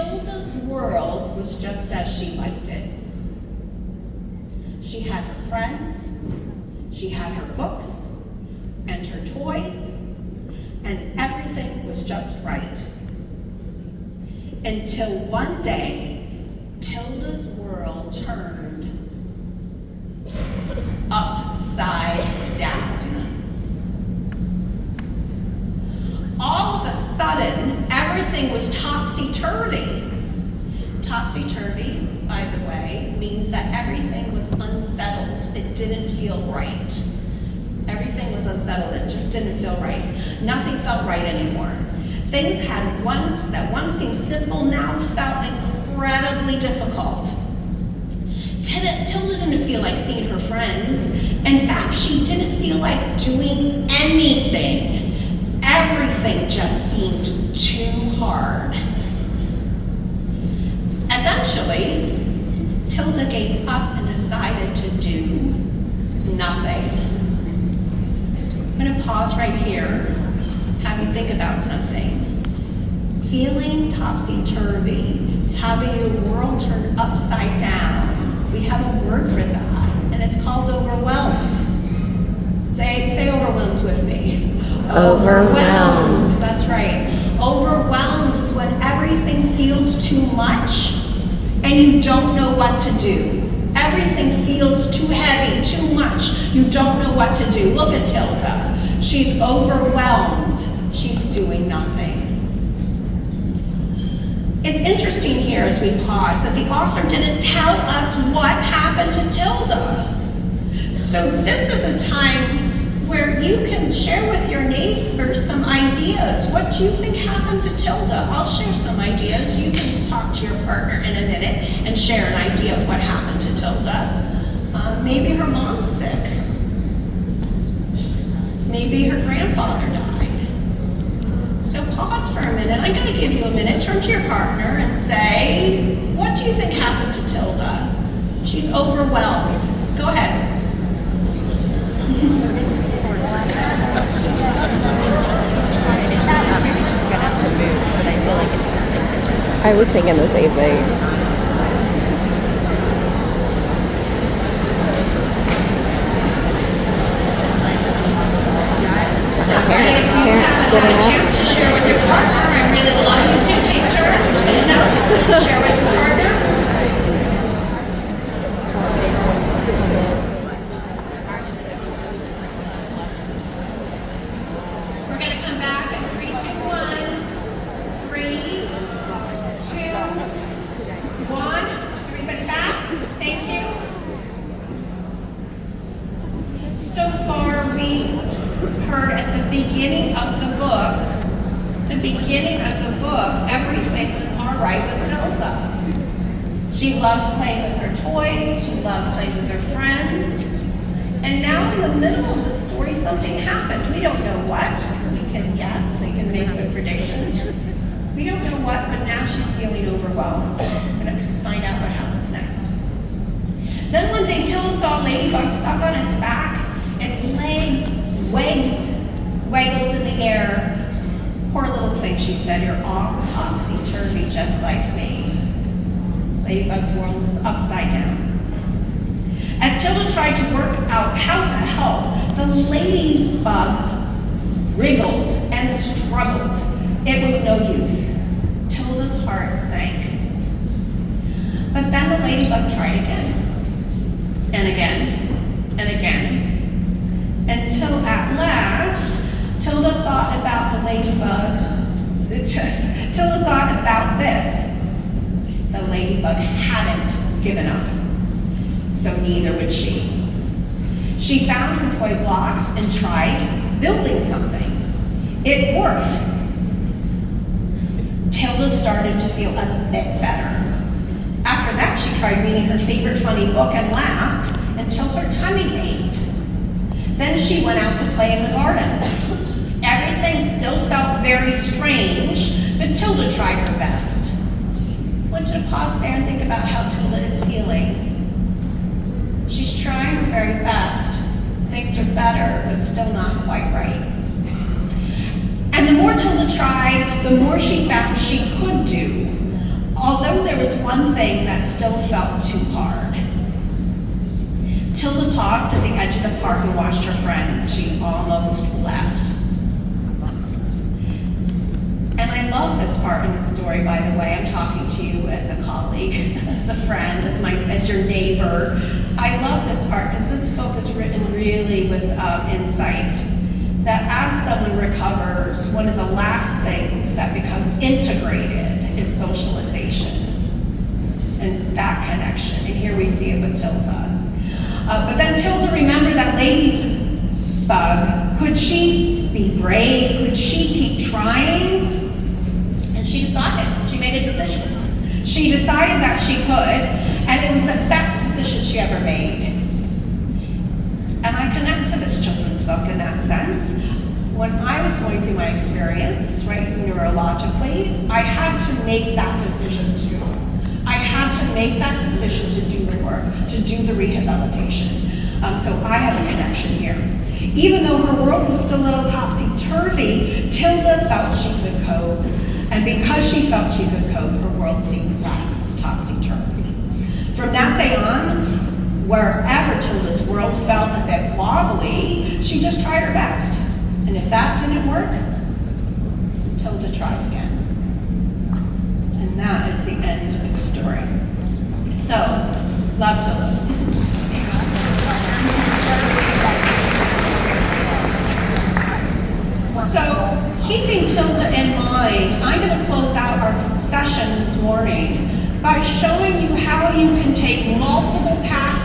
Tilda's world was just as she liked it. She had her friends, she had her books, and her toys, and everything was just right. Until one day, Tilda's world turned upside down. All of a sudden, everything was topsy-turvy. Topsy-turvy, by the way, means that everything was unsettled. It didn't feel right. Everything was unsettled. It just didn't feel right. Nothing felt right anymore. Things that once seemed simple now felt incredibly difficult. Tilda didn't feel like seeing her friends. In fact, she didn't feel like doing anything. Everything just seemed too hard. Eventually, Tilda gave up and decided to do nothing. I'm going to pause right here, have you think about something. Feeling topsy-turvy, having your world turned upside down, we have a word for that, and it's called overwhelmed. Say overwhelmed with me. Overwhelmed. That's right. Overwhelmed is when everything feels too much and you don't know what to do. Everything feels too heavy, too much. You don't know what to do. Look at Tilda. She's overwhelmed. She's doing nothing. It's interesting here as we pause that the author didn't tell us what happened to Tilda. So this is a time where you can share with your neighbors some ideas. What do you think happened to Tilda? I'll share some ideas. You can talk to your partner in a minute and share an idea of what happened to Tilda. Maybe her mom's sick. Maybe her grandfather died. So pause for a minute. I'm going to give you a minute. Turn to your partner and say, what do you think happened to Tilda? She's overwhelmed. Go ahead. Maybe she's gonna have to move, but I feel like it's something different. I was thinking the same thing. Parents getting a up. chance to share with your partner. I really love you to take turns. Someone else share with your partner. We're going to come back in 3, 2, 1. 3, 2, 1. Everybody back? Thank you. So far, we heard at the beginning of the book, everything was all right with Tilda. She loved playing with her toys, she loved playing with her friends, and now in the middle of the story, something happened. We don't know what. We can guess, we can make good predictions. We don't know what, but now she's feeling overwhelmed. We're going to find out what happens next. Then one day, Tilda saw a ladybug stuck on its back. Its legs waggled in the air. Poor little thing, she said, you're all topsy-turvy just like me. Ladybug's world is upside down. As Tilda tried to work out how to help, the ladybug wriggled and struggled. It was no use. Tilda's heart sank. But then the ladybug tried again, and again, and again, until at last, Tilda thought about the ladybug. Tilda thought about this. The ladybug hadn't given up, so neither would she. She found her toy blocks and tried building something. It worked. Tilda started to feel a bit better. After that, she tried reading her favorite funny book and laughed until her tummy ached. Then she went out to play in the garden. Everything still felt very strange, but Tilda tried her best. I want you to pause there and think about how Tilda is feeling. She's trying her very best. Things are better, but still not quite right. And the more Tilda tried, the more she found she could do. Although there was one thing that still felt too hard. Tilda paused at the edge of the park and watched her friends. She almost left. And I love this part in the story, by the way. I'm talking to you as a colleague, as a friend, as your neighbor. I love this part because this book is written really with insight. That as someone recovers, one of the last things that becomes integrated is socialization and that connection. And here we see it with Tilda. But then Tilda remembered that ladybug. Could she be brave? Could she keep trying? And she decided. She made a decision. She decided that she could, and it was the best decision she ever made. And I connect to this children's book in that sense. When I was going through my experience, right, neurologically, I had to make that decision too. I had to make that decision to do the work, to do the rehabilitation. So I have a connection here. Even though her world was still a little topsy-turvy, Tilda felt she could cope. And because she felt she could cope, her world seemed less topsy-turvy. From that day on, wherever Tilda's world felt a bit wobbly, she just tried her best. And if that didn't work, Tilda tried again. And that is the end of the story. So, love Tilda. So, keeping Tilda in mind, I'm going to close out our session this morning by showing you how you can take multiple paths